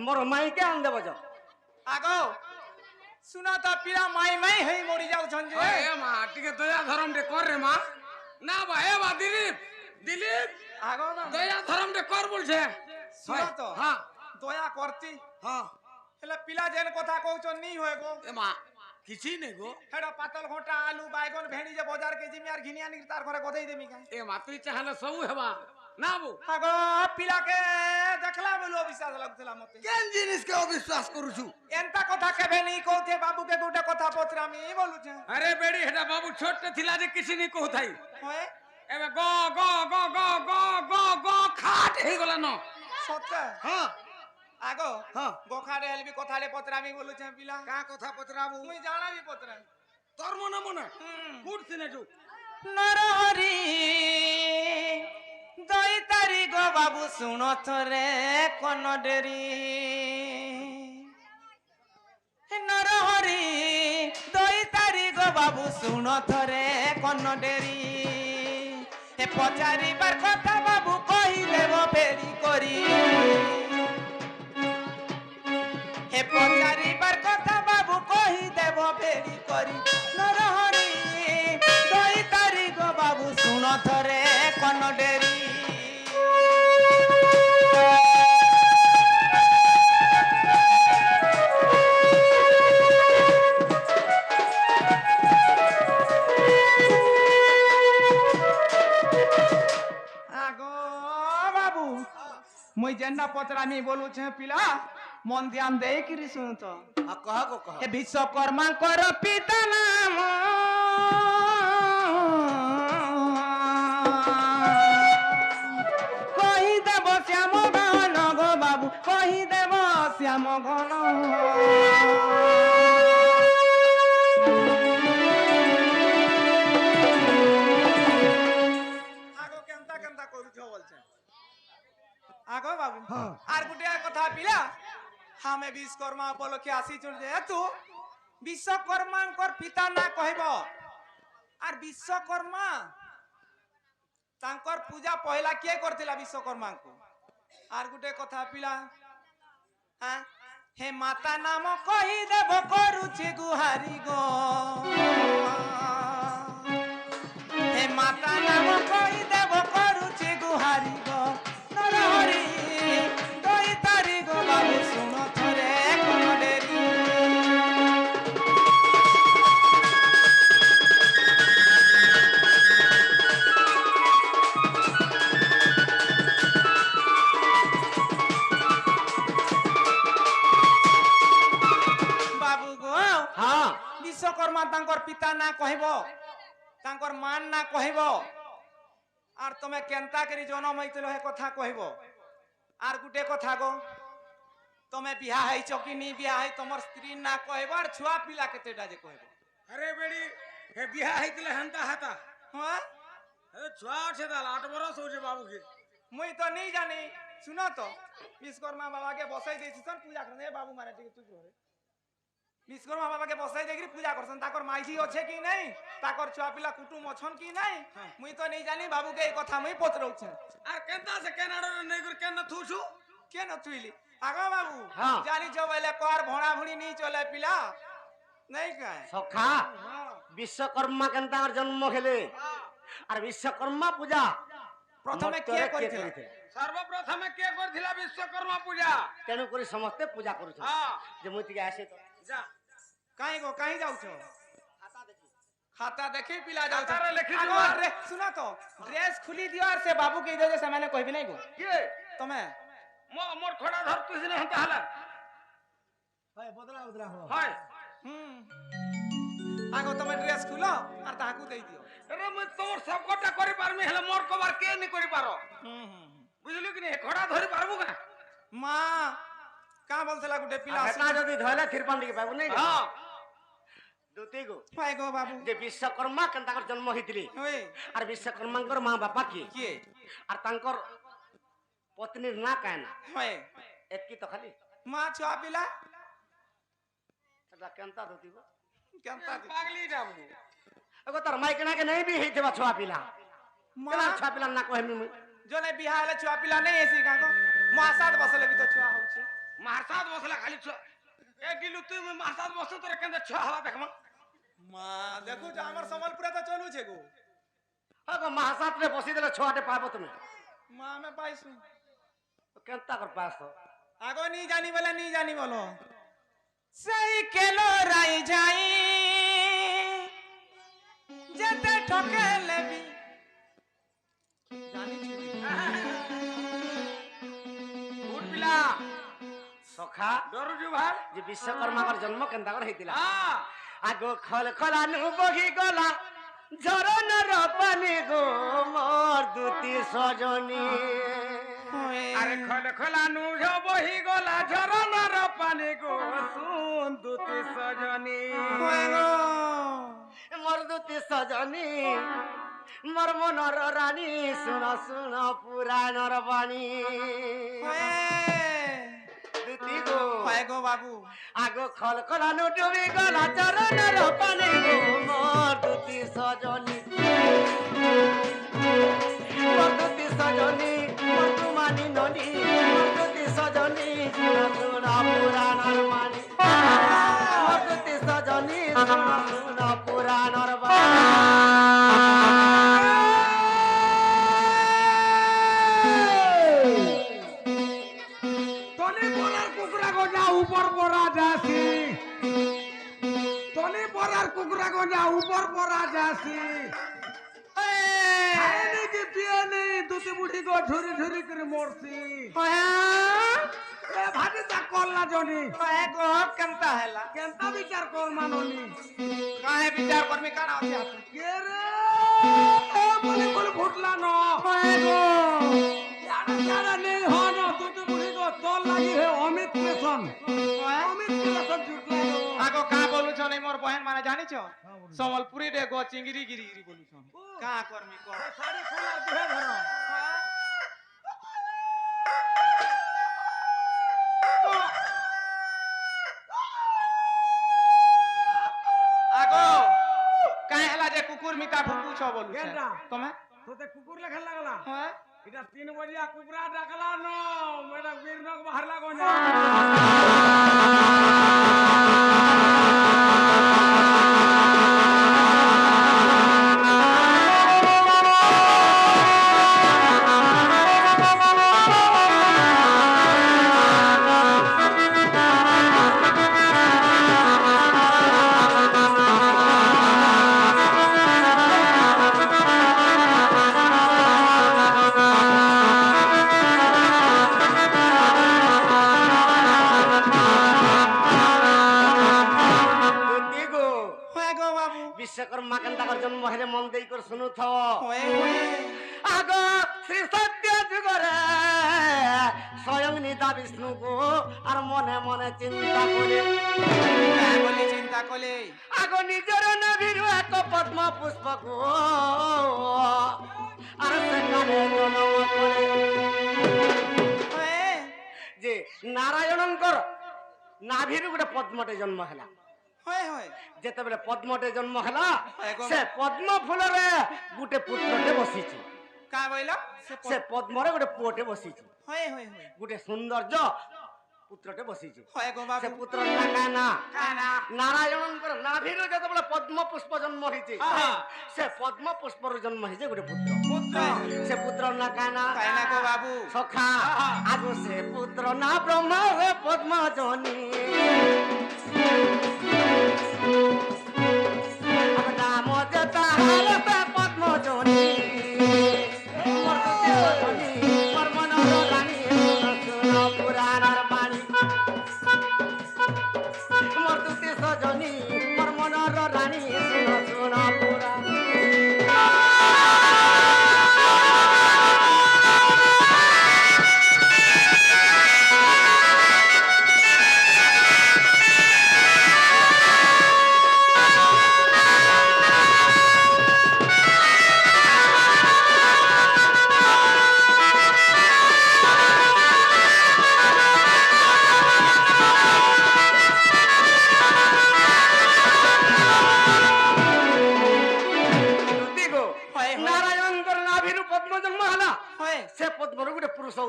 मोर माई के आन देबो जो आगो सुना तो पिला माई माई हेई मरि जाउ छन जे ए मा टिके दया धरम रे कर रे मा ना बा ए बा दिलीप दिलीप आगो ना दया धरम रे कर बोल छे सुना तो हां दया करती हां हेला पिला जेन कथा कहू छन नी होय गो ए मा किछि नै गो हेडा पातल घोटा आलू बैगन भेंडी जे बाजार के जिमियार घिनिया नि तार घरे गदेई देमी का ए मा तू चाहले सब हेबा ना बो आगो पिला के देखला बेलो विश्वास लगतला मते केन जिनिस के अविश्वास करू छु एंता कथा केबे नहीं कहते बाबू के गोटा कथा पचरामी बोलू छे अरे बेड़ी हेडा बाबू छोट थिला जे किछि नै कहू थाई होय एबे गो गो गो गो गो गो गो खाट हे गला न सत्य हां आगो हां गोखारे हेलबी कथाले पचरामी बोलू छे पिला का कथा पचराबू मुई जाना भी पचरा तोर मन मन कुट सिने जू नरहरी दई तारी गो बाबू सुनो थरे कोन डेरी नरहरी दई तारी गो बाबू सुनो थरे कोन डेरी ए पचारी बार कथा बाबू कहि देबो फेरी करी ए पचारी बार कथा बाबू कहि देबो फेरी करी नरहरी दई तारी गो बाबू सुनो थरे कोन डेरी मुई जेन्ना पचरामी बोलू छे पिला मन ध्यान दे कि सुन तो कह गो कह ए विश्वकर्मा कर पिता नाम कहि देव श्याम घन गो बाबू कहि देव श्याम घन आगो केनता केनता करू छ बोल छे आगो बाबू आर गुटिया कथा पिला हमें विश्वकर्मा उपलक्षे आसी चल जे तू विश्वकर्मांकर पिता ना कहबो आर विश्वकर्मा तांकर पूजा पहला के करथिला विश्वकर्मा को आर गुटे कथा पिला हां हे माता नाम कहि देबो करूछि गुहारी गो हे माता नाम कहि देबो करूछि गुहारी गो नरहरी दई तारी गो बाबू सुनो थरे कोन डेरी बाबू गो हां विश्वकर्मा तांकर पिता ना कहबो तांकर मान ना कहबो आर तमे केनता करी जन्म होइतलो हे कथा कहबो आर गुटे कथा गो तमे बियाह है चकी नी बियाह है तमर स्त्री ना कहबो आर छुआ पिला केतेटा जे कहबो अरे बेड़ी हे बिहा हेतले हंता हाता हां अरे छुआ छे दाल 8 बरस हो जे बाबू के मुई तो नहीं जानी सुनो तो विश्वकर्मा बाबा के बसाई देछि सन पूजा करने बाबू मारे ठीक तू रे विश्वकर्मा बाबा के बसाई देकरी पूजा करसन ताकर माइजी अछि कि नहीं ताकर छुआ पिला कुटुम अछन कि नहीं मुई तो नहीं जानी बाबू के कथा मुई पचरौ छ आर केनता से केनाडो नै गुर केन थुछु के न तुइली आगा बाबू हाँ। जानी जो बेले कर भोणा भुणी नहीं चले पिला नहीं कहे सखा विश्वकर्मा केनता जन्म खेले और विश्वकर्मा पूजा प्रथमे के करिथे सर्वप्रथम के करथिला विश्वकर्मा पूजा तेनु करी समस्त पूजा करू छ हां जे मोती के आसे तो जा काहे गो काहे जाउ छ खाता देखी पिला जाउ छ खाता रे लिखी आगो दियो। रे सुनो तो ड्रेस खुली दियो और से बाबू के इधर से मैंने कहबी नहीं गो के तमे मोर खड़ा धर तू सिने हंता हला हाय बदला बदला हो हाय आगो तमे ड्रेस खुलो और ताकू दे दियो अरे मैं तोर सब कोटा करि पारमी हला मोर कबार के नहीं करि पारो बुझलु कि नहीं खड़ा धरि पारबो का मां का बोलतला गुटे पिला हेता जदी धइले थिरपांडी के बाबू नहीं हां दुती गो पाए गो बाबू जे विश्वकर्मा केनता जन्म हितली ओए और विश्वकर्मांकर मां बापा की के और तांकर पत्नी ना कहना ओए एतकी तो खाली मां छुआ पिला एटा केनता दुती गो केनता पागली जाबू एगो तर माई केना के नहीं भी हेते बा छुआ पिला मां केना छुआ पिला ना कहमी जो ने बिहार ले छुआ पिला नहीं ऐसी का को मां साथ बसले भी तो छुआ हो छे মারসাদ বসলা খালি ছ এ গিলু তুই মারসাদ বসে তোর কেন ছ হওয়া দেখমা মা দেখো যে আমার সম্বলপুরে তো চলুছে গো আগো মাহাসাতরে বসি দেলে ছুয়াটে পাবো তুমি মা আমি পাইছু কেনতা কর পাস আগো নি জানি বলো সেই কেলো রাই যাই যেতে ঠকে লেবি জানিছি উঠ পিলা সখা ডরুজু ভাই যে বিশ্বকর্মার জন্ম কেনতা করে হইতিলা হ্যাঁ আগো খল খলানু বহি গলা ঝরনার পানি গো মোর দুতি সজনী আরে খোলে খোলানু বহি গলা ঝরনার পানি গো শুন দুতি সজনী মোর দুতি সজনী মোর মনর রানী শুন শুন পুরাণর বাণী দুতি গো গো বাবু আগো খল খলানু ডুবি গলা চরণের পানি গো মোর দুতি সজনী মোর দুতি সজনী মোর তুমানি ননী মোর দুতি সজনী শুন শুন পুরাণর বাণী মোর দুতি সজনী শুন শুন পুরাণর তলি পরার কুকুরা গজা উপর পরা যাসি তলি পরার কুকুরা গজা উপর পরা যাসি খাইনি কি পিয়েনি দুটি বুড়ি গো ঝুরি ঝুরি করে মরছি এ ভাজি তা করলা জনি গো কেনতা হেলা কেনতা বিচার কর মাননি কাহে বিচার করমি কানা আছে হাতে কে রে বলে বলে ফুটলা ন গো यार यार नहीं हो ना দুটি বুড়ি গো তোর লাগি হে অমিত কৃষ্ণ জুটলা গো আগো কা বলুছ নাই মোর বহেন মানে জানিছ সম্বলপুরি রে গো চিংড়ি গিরি গিরি বলুছ কা করমি কর শাড়ি খোলা দেহে ধর আগো কাই হেলা যে কুকুর মিতা ফুকুছ বলুছ কেনটা? তুমি তোতে কুকুর লেখা লাগলা হ্যাঁ এটা 3 বজিয়া কুকুরা ডাকলা ন মেডা বীরনক বাহারলা গঞ্জা দুতি গো হ্যাঁ গো বাবু বিশ্বকর্মা কেনতাকর জন্ম হেলে মন দেই কর শুনু থ হয়ে হয়ে আগ শ্রী সত্য যুগরে স্বয়ং নিতা বিষ্ণু গো আর মনে মনে চিন্তা করে কাই বলি চিন্তা কলে আগ নিজের নবীর এক পদ্ম পুষ্প গো আর সেখানে জন্ম করে হয়ে যে নারায়ণঙ্কর নাভির গোটে পদ্মটে জন্ম হেলা হয়ে হয়ে যেତେବେଳେ পদ্মটে জন্ম হেলা এগো। সে পদ্ম ফুলরে গোটে পুত্রটে বসিছে কা বইলা সে পদ্মরে গোটে পুଅଟେ বসিছে হয়ে হয়ে হয়ে গোটে সৌন্দর্য পুত্রটে বসিছে হয়ে গো সে বাবু পুত্র না কানা কানা নারায়ণଙ୍କର ନାଭିରୁ ଯେତେବେଳେ ପଦ୍ମ ପୁଷ୍ପ ଜନ୍ମ ହେଇଛି ହଁ। ସେ ପଦ୍ମ ପୁଷ୍ପରୁ ଜନ୍ମ ହେଇଛି ଗୋଟେ ପୁତ୍ର পুত্র ସେ ପୁତ୍ର ନା କାନା কাইনা গো বাবু ସଖା ଆଗୁ ସେ ପୁତ୍ର ନା ବ୍ରହ୍ମ ହେ ପଦ୍ମ ଜନୀ ନାମ ଯେତା ହେଲେ ସେ ପଦ୍ମ ଜନୀ ମୋର ଦୁତି ସଜନୀ, ମୋର ମନର ରାଣୀ, ଶୁଣ ପୁରାଣର ବାଣୀ ମୋର ଦୁତି ସଜନୀ, ମୋର ମନର ରାଣୀ, ଶୁଣ ଶୁଣ ପୁରାଣ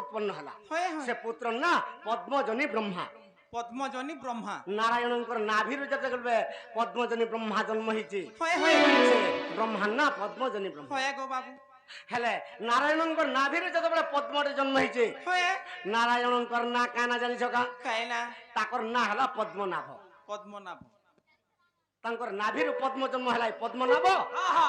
उत्पन्न हला हय हय से पुत्र ना पद्मजनी ब्रह्मा पद्मजनी ब्रह्मा नारायणଙ୍କର ନାଭିରୁ ଯେତେବେଳେ ପଦ୍ମଜନୀ ବ୍ରହ୍ମା ଜନ୍ମ ହେଇଛି हय हय ସେ ବ୍ରହ୍ମା ନା ପଦ୍ମଜନୀ ବ୍ରହ୍ମା हय गो बाबू ହେଲେ ନାରାୟଣଙ୍କ ନାଭିରୁ ଯେତେବେଳେ ପଦ୍ମଟେ ଜନ୍ମ ହେଇଛି हय ନାରାୟଣଙ୍କର ନାଁ କାଣା ଜାଣିଛ କା କାଇନା ତାଙ୍କର ନାଁ ହେଲା ପଦ୍ମନାଭ ପଦ୍ମନାଭ ତାଙ୍କର ନାଭିରୁ ପଦ୍ମ ଜନ୍ମ ହେଲା ପଦ୍ମନାଭ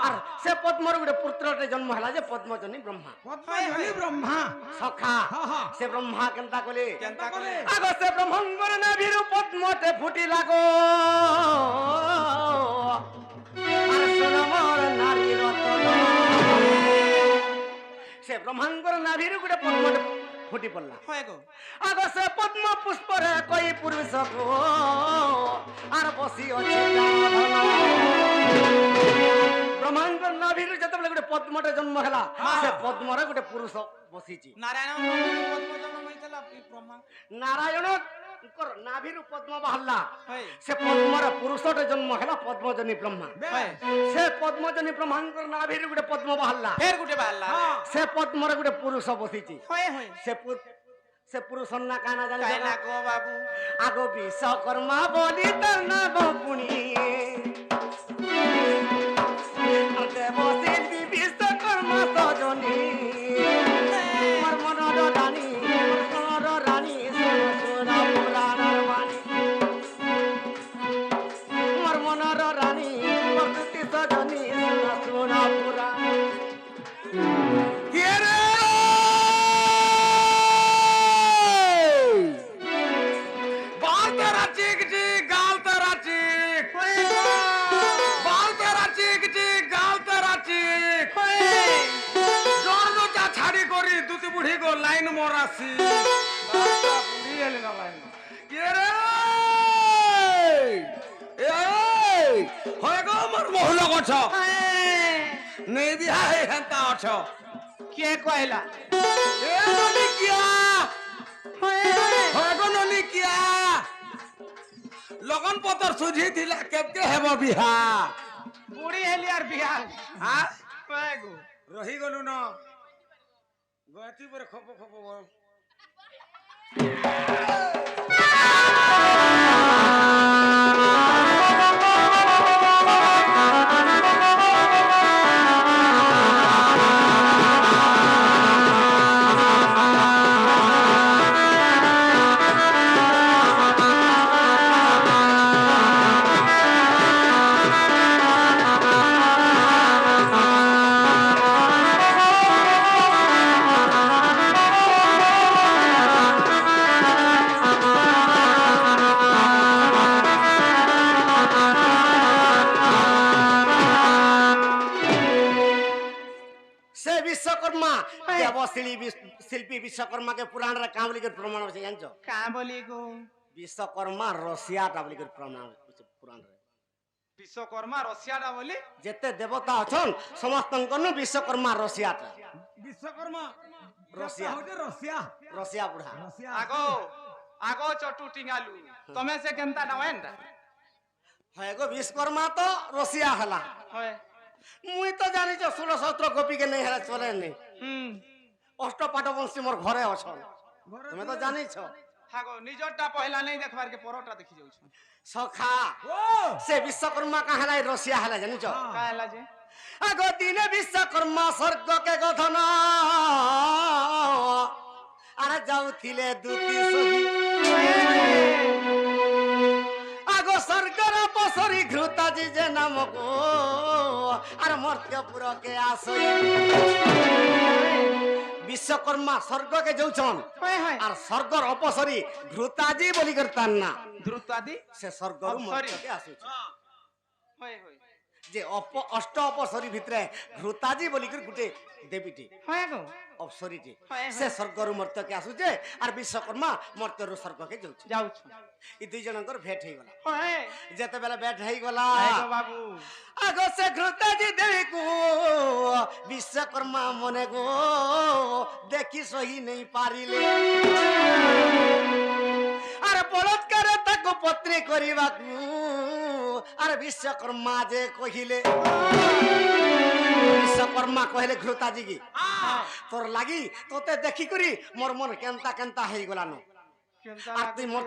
ଆର ସେ ପଦ୍ମର ଗୋଟେ ପୁତ୍ରଟେ ଜନ୍ମ ହେଲା ଯେ ପଦ୍ମଜନୀ ବ୍ରହ୍ମା ପଦ୍ମଜନୀ ବ୍ରହ୍ମା ସଖା ହଁ, ହଁ। ସେ ବ୍ରହ୍ମା କେନ୍ତା କଲେ କେନ୍ତା କଲେ ଆଗ ସେ ବ୍ରହ୍ମଙ୍କର ନାଭିରୁ ପଦ୍ମଟେ ଫୁଟିଲା ଗୋ ଆର ସୁରମର ନାରୀ ରତନ ସେ ବ୍ରହ୍ମାଙ୍କର ନାଭିରୁ ଗୋଟେ ପଦ୍ମଟେ ଫୁଟି ପଡିଲା हय गो ଆଗ ସେ ପଦ୍ମ ପୁଷ୍ପରେ କଇ ପୁରୁଷକୁ ଆର ବସି ଅଛି ବ୍ରହ୍ମାଙ୍କର ନାଭିରୁ ଯେତେବେଳେ ଗୋଟେ ପଦ୍ମଟେ ଜନ୍ମ ହେଲା ସେ ପଦ୍ମରେ ଗୋଟେ ପୁରୁଷ ବସିଛି नारायण पद्म जन्म ହେଇଥିଲା ବ୍ରହ୍ମା ନାରାୟଣଙ୍କର ନାଭିରୁ ପଦ୍ମ ବାହାରିଲା हय ସେ ପଦ୍ମର ପୁରୁଷଟେ ଜନ୍ମ ହେଲା ପଦ୍ମଜନୀ ବ୍ରହ୍ମା हय ସେ ପଦ୍ମଜନୀ ବ୍ରହ୍ମାଙ୍କର ନାଭିରୁ ଗୋଟେ ପଦ୍ମ ବାହାରିଲା ଫେର ଗୁଟେ ବାହାରିଲା ସେ ପଦ୍ମରେ ଗୋଟେ ପୁରୁଷ ବସିଛି हय हय ସେ ପୁରୁଷ ନା କାଣା ଜାଣିଛ କାଇନା ଗो ବାबू ଆଗ ବିଶ୍ୱକର୍ମା ବୋଲି ତାର ନାମ ପୁଣି ଦେବଶିଳ୍ପୀ ବିଶ୍ୱକର୍ମା ସଜନୀ ମୋର ମନର ରାଣୀ ମୋର ପ୍ରାଣର ରାଣୀ ଶୁଣ ପୁରାଣର ବାଣୀ ମୋର ମନର ରାଣୀ ପ୍ରକୃତି ସଜନୀ ଶୁଣ ପୁରାଣ କିଏ ରେ बाल तेरा चीक चीक गाल तेरा चीक बाल तेरा चीक चीक गाल तेरा चीक जोर दो चा छाड़ी कोरी दूती बुढ़ी को लाइन मोरासी ବୁଢୀ ହେଲେ ନା ଲାଇନ ये रे ए होय गो मोर मोहलो गछ नै बिहा हे हंता अछ କିଏ କହିଲା ए ननी किया होय गो ननी किया लगन पतर सुझी थिला केते हेबो बिहा ବୁଢୀ ହେଲି ଆର ବିହାଲ आ ହय ଗो रही गलु न गति पर खप खप से विश्वकर्मा शिल्पी विश्वकर्मा के पुराण रे काम लिखे प्रमाण है जानछो କାଁ ବୋଲି ଗो विश्वकर्मा रसिया टा लिखे प्रमाण पुराण रे ବିଶ୍ୱକର୍ମା ରସିଆଟା ବୋଲି जेते देवता अछन समस्तन कनु विश्वकर्मा रसिया टा ବିଶ୍ୱକର୍ମା ରସିଆ। ହଉଛି ରସିଆ रसिया बुढ़ा ରସିଆ ଆଗ ଆଗ ଚଟୁ ଟିଙ୍ଗାଲୁ ତମେ ସେ କେନ୍ତା ଡାୱେନ୍ଟା है गो विश्वकर्मा तो रसिया हला ହଏ मुई तो जानी छ 16 गोपी के नहीं हला चले नहीं ହୁଁ अष्टपाठ वंशी मोर घरे अछन तुमे तो जानी छ ହାଗ ନିଜରଟା ପହିଲା नहीं देखबार के परटा देखि जाउछ सखा ଓ से विश्वकर्मा का हला रसिया हला जानी छ का ହେଲା जे आगो दिने विश्वकर्मा स्वर्ग के गधन आरे जाउथिले दूती सही आगो स्वर्गर बसरी घृताजी जे नाम को आरे मर्त्यपुर के आसई विश्वकर्मा स्वर्ग के जाउछन हय हय आर स्वर्गर अपसरी घृताजी बोली करतान ना द्रुतादि से स्वर्ग अपसरी। के आसुछ हय हय जे अष्ट अपसरी भितरे घृताजी बोली कर गुटे देवीटी हय गो अपसरीटी हय, हय। से स्वर्गरु मर्त्य के आसुचे आर विश्वकर्मा मर्त्यरु स्वर्ग के जाउछ जाउछ ई दुई जनकर भेट हे गला हय जेते बेला भेट हे गला हय गो बाबू आगो से घृताजी देवी को विश्वकर्मा मने गो देखी सही नहीं पारिले अरे बलात्कार ताको पत्नी करिबाकू আরে বিশ্বকর্মা যে কহিলে বিশ্বকর্মা কহিলে ঘৃতাজি কি তোর লাগি তোতে দেখি করি মোর মন কেনতা কেনতা হয়ে গলানো আর তুই মোর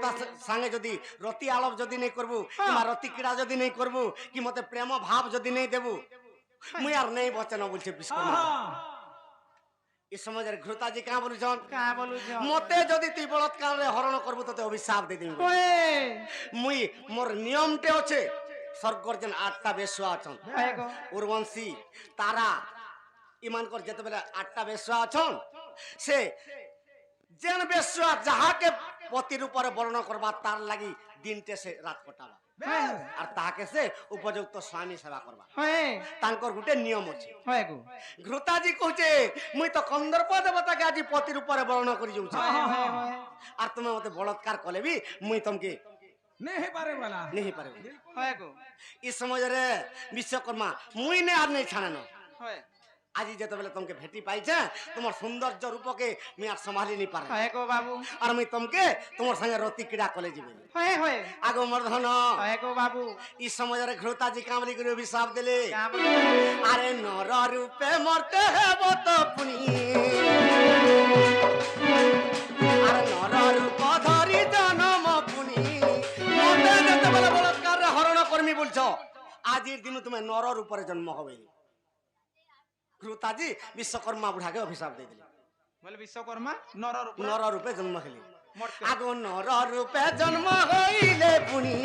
সাঙ্গে যদি রতি আলাপ যদি নেই করবু কিংবা রতি ক্রীড়া যদি নেই করবু কি মতে প্রেম ভাব যদি নেই দেবু মুই আর নেই বচন বলছে বিশ্বকর্মা এই সমাজের ঘৃতাজি কাঁ বলুছন মতে যদি তুই বলৎকারে হরণ করবু তোতে অভিশাপ দিয়ে দিবি মুই মোর নিয়মটে আছে স্বর্গর যেন 8টা বেশুয়া আছন উর্বশী তারা ইমানকর যেতেবেলে 8টা বেশুয়া আছন সে যেন বেশুয়া যাহাকে পতির উপরে বর্ণ করবা তার লাগি দিনটে সে রাত কটাবা আর তাহাকে সে উপযুক্ত স্বামী সেবা করবা তাঙ্কর গুটে নিয়ম আছে ঘৃতাজি কହୁছে মুই তো কন্দর্প দেবতাকে আজি পতির উপরে বর্ণ করি যাউছি আর তুমি মতে বলৎকার কলে বি মুই তমকে नहीं पारे वाला नहीं पारे इस समय रे विश्वकर्मा मुई ने আর নেই ছাড়ানো আজি যেতেবেলে তোমাকে ভেটি পাইছে তোমার সৌন্দর্য রূপকে আমি আর সম্ভালি নি পারে বাবু আর আমি তোমাকে তোমার সঙ্গে রতি ক্রীড়া কলে যাবে আগো মর্ধন বাবু এই সময়ের ঘৃতাজি কামলি করে অভিশাপ দিলে আরে নর রূপে মরতে হেব তো পুনি আরে নর রূপ ধরি জনম পুনি মতে যেতেবেলে বলৎকার হরণ কর্মী বলছো আজির দিন তুমি নরর উপরে জন্ম হবে ঘৃতাজি বিশ্বকর্মা বুড়াকে অভিশাপ দিয়ে দিলে বলে বিশ্বকর্মা নর রূপে জন্ম হইলে আগো নর রূপে জন্ম হইলে পুনি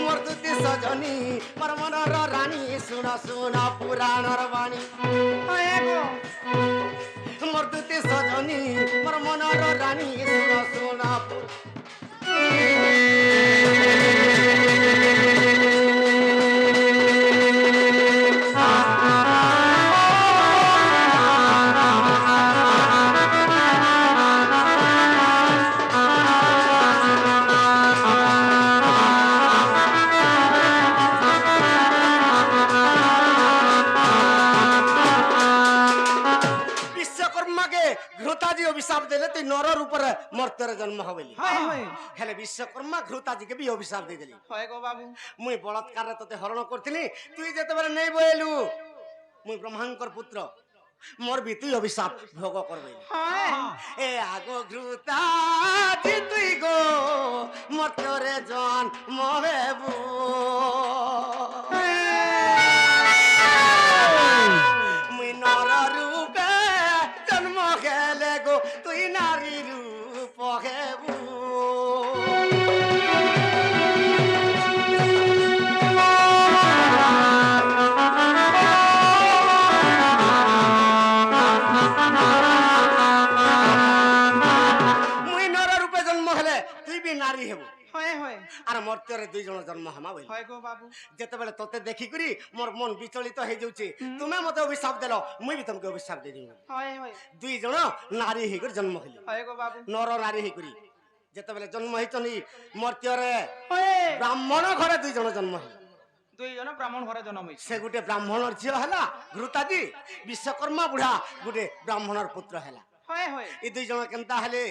মোর দুতি সজনী মোর মনর রানী শুন শুন পুরাণর বাণী মোর দুতি সজনী মোর মনর রানী শুন শুন ঘৃতাজি অভিশাপ দিলে তুই নরর উপরে মর্ত্যরে জন্ম হবেলি হেলে বিশ্বকর্মা ঘৃতাজিকে বি অভিশাপ দিয়ে দিলি বাবু মুই বলৎকারে তোতে হরণ করছিলি তুই যেতেবেলে নেই বইলু মুই ব্রহ্মাঙ্কর পুত্র মোর বি তুই অভিশাপ ভোগ করবে এ আগো ঘৃতাজি তুই গো মর্ত্যরে জন্ম হবেবু মুই নর রূপে জন্ম গেলে গো তুই নারী রূপ হেবু মুই নর রূপে জন্ম হলে তুই বি নারী হেবু আর মর্ত্যরে 2 জন জন্ম হমা বলি বাবু যেতেবেলে তোতে দেখি করি মোর মন বিচলিত হয়ে যাচ্ছে তুমি মতে অভিশাপ দেল মুই বি তোমাকে অভিশাপ দিয়ে দিব 2 জন নারী হই করে জন্ম হইলি বাবু নর নারী হই করি যেতেবেলে জন্ম হইছনি মর্ত্যরে ব্রাহ্মণ ঘরে 2 জন জন্ম হইলি 2 জন ব্রাহ্মণ ঘরে জন্ম হইছে সে গুটে ব্রাহ্মণর ঝিও হেলা ঘৃতাজি বিশ্বকর্মা বুড়া গুটে ব্রাহ্মণর পুত্র হেলা এই 2 জন কেনতা হেলে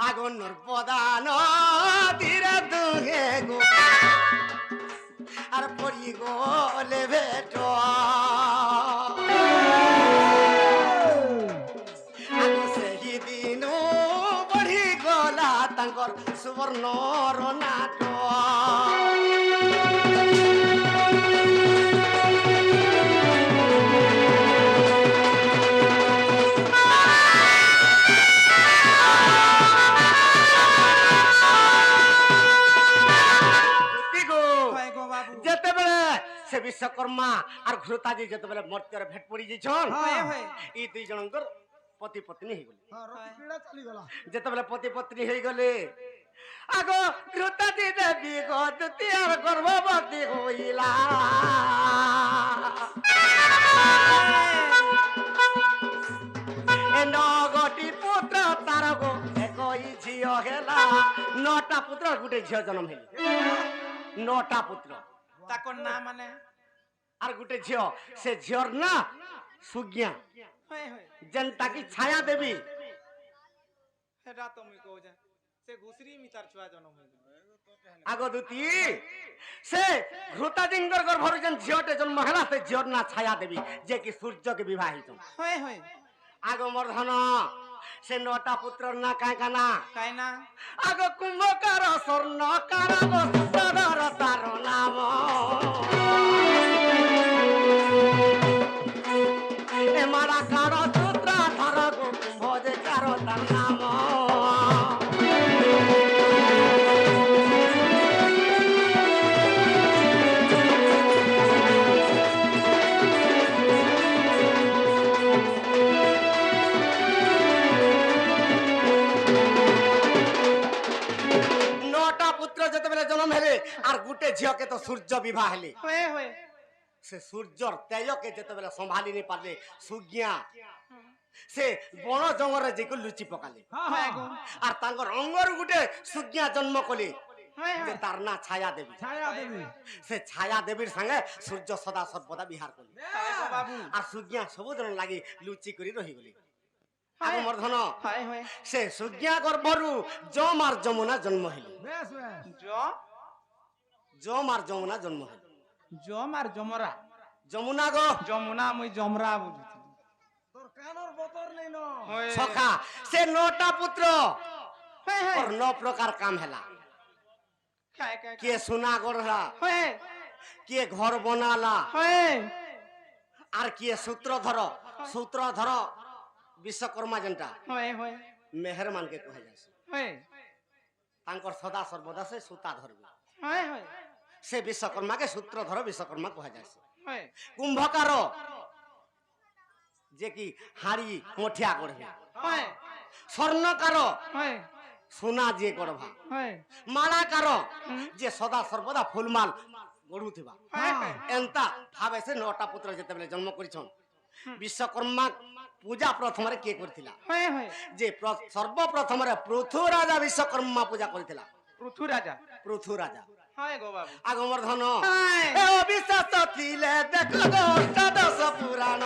আগুনর প্রদান ধীরে দুহে গো আর পড়ি গলে ভেট সেই দিন বঢ়ি গলা তাঙ্কর সুবর্ণর নাট সে বিশ্বকর্মা আর ঘৃতাজি যেতেবেলে মর্ত্যরে ভেট পড়ি যাইছন এই 2 জনଙ୍କର পতি পত্নী হই গলে ক্রীড়া চলি গলা যেতেবেলে পতি পত্নী হই গলে আগো ঘৃতাজি দেবী গো দ্বিতীয় গর্ভবতী হইলা এ নগটি পুত্র তার গো একই ঝিও হেলা 9টা পুত্র গুটে ঝিও জন্ম হেলি 9টা পুত্র তাকর না মানে আর গুটে ঝিও সে ঝিওর না সুজ্ঞা যেনটা কি ছায়া দেবী হেটা তুমি কও যা সে ঘুসরি মি তার ছুয়া জন্ম হইল আগ দুতি সে ঘৃতাজিঙ্গর গর্ভর যেন ঝিওটে জন্ম হেলা সে ঝিওর না ছায়া দেবী যে কি সূর্যকে বিবাহিত হয় হয় আগ মর্ধন সে নটা পুত্র না কায় কানা কাই না আগ কুম্ভকার স্বর্ণকার সুতধর তার নাম এ মারা কার সূত্রাধর গো কুম্ভ যে কার তার নাম আর গুটে ঝিওকে তো সূর্য বিবাহ হেলে হয় হয় সে সূর্যর তেজকে যেতবেলে সম্ভালি নি পারলে সুজ্ঞা সে বন জঙ্গলে যেগুলো লুচি পকালে হয় গো আর তাঙ্কর অঙ্গর গুটে সুজ্ঞা জন্ম কলে হয় যে হয় তার না ছায়া দেবী ছায়া দেবী সে ছায়া দেবীর সঙ্গে সূর্য সদা সর্বদা বিহার কলে হয় গো বাবু আর সুজ্ঞা সবুজন লাগি লুচি করে রহিগলি হয়। মর্ধন হয় হয় সে সুজ্ঞা গর্ভরু জম আর যমুনা জন্ম হইল বেশ বেশ জম আর যমুনা জন্ম হইল জম আর জমরা যমুনা গো যমুনা মুই জমরা বুঝিছি তোর কানর বতর নেই ন হয় সখা সে নটা পুত্র হয় হয় और 9 प्रकार काम हैला কাই কাই किए सुना गढ़ला হয় किए घर बनाला হয় আর किए सूत्रधर विश्वकर्मा जनता হয় হয় मेहरमान के कहे जाय হয় तांकर सदा सर्वदा से सूता धरबे হয় হয় से विश्वकर्मा के सूत्रधर विश्वकर्मा कहे जाय হয় कुंभकार जे कि हाड़ी मोठिया गढ़बे হয় स्वर्णकार হয় सोना जे गढ़बा হয় मालाकार जे सदा सर्वदा फुलमाल गढ़ुथिबा হয় হয় एंता भावे से 9टा पुत्र जेते बेले जन्म करिछन विश्वकर्मा पूजा प्रथम रे के करथिला হয় হয় जे सर्वप्रथम रे पृथु राजा विश्वकर्मा पूजा करथिला পৃথু রাজা पृथु राजा হয় গো বাবু आगमर्धन হয় ए अविश्वास थिले देखो गो अष्टादश पुराण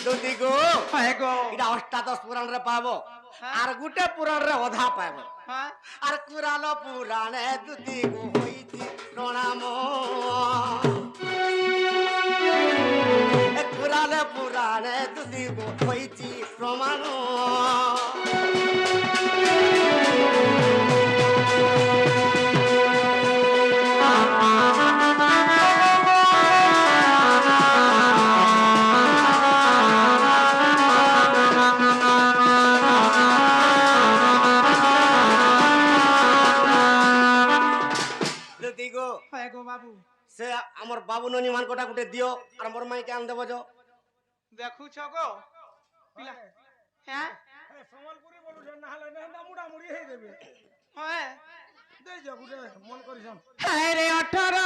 दुदी गो হয় गो इडा अष्टादश पुराण रे पाबो आर गुटे पुराण रे अधा पाबो হ্যাঁ আর কুরালো পুরাণে দুদি গো হইতি প্রণাম কুরালে পুরাণে দুদি গো হইতি প্রমাণ দুদি গো হয় গো বাবু সে আমার বাবু ননি মান কোটা গুটে দিও আর মোর মাইকে আন দেব যো দেখুছ গো পিলা হ্যাঁ সম্বলপুরি বলু না হলে না মুড়া মুড়ি হই দেবে হয় দেই যা গুটে মন করিছন হ্যাঁ রে 18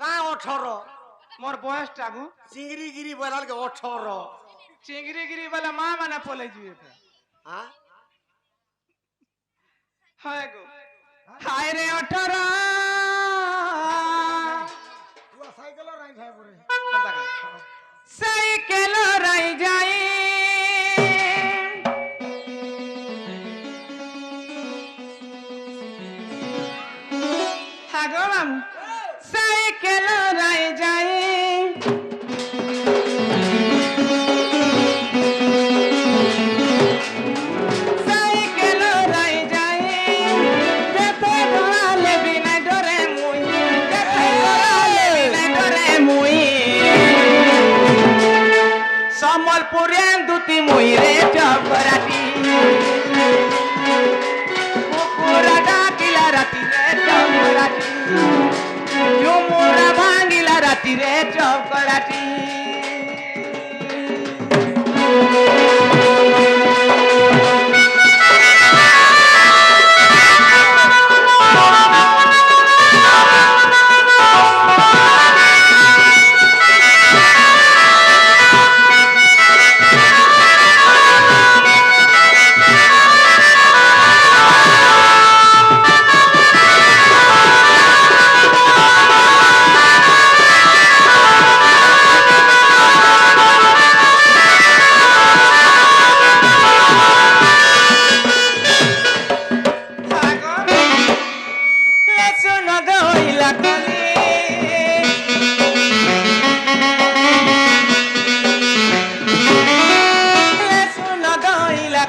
কা 18 মোর বয়সটা গো চিংড়ি গিরি বলাল কে 18 চিংড়ি গিরি বলে মা মানে পলাই যাবে হ্যাঁ হয় গো হায় রে 18 তুই সাইকেল রাই খাই পড়ে সাইকেল রাই যাই হাগো মামু সাইকেল রাই যাই সাইকেল রাই যাই যেতে গলে বিনা ডরে মুই যেতে গলে বিনা ডরে মুই সম্বলপুরে দুটি মুই রে চকরাটি কুকুরা ডাকিলা রাতি রে চকরাটি ঝুমুরা ভাঙিলা রাতি রে চকরাটি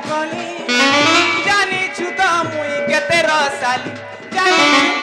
কলি জানিছু তো মুই কেতে রসালি জানিছু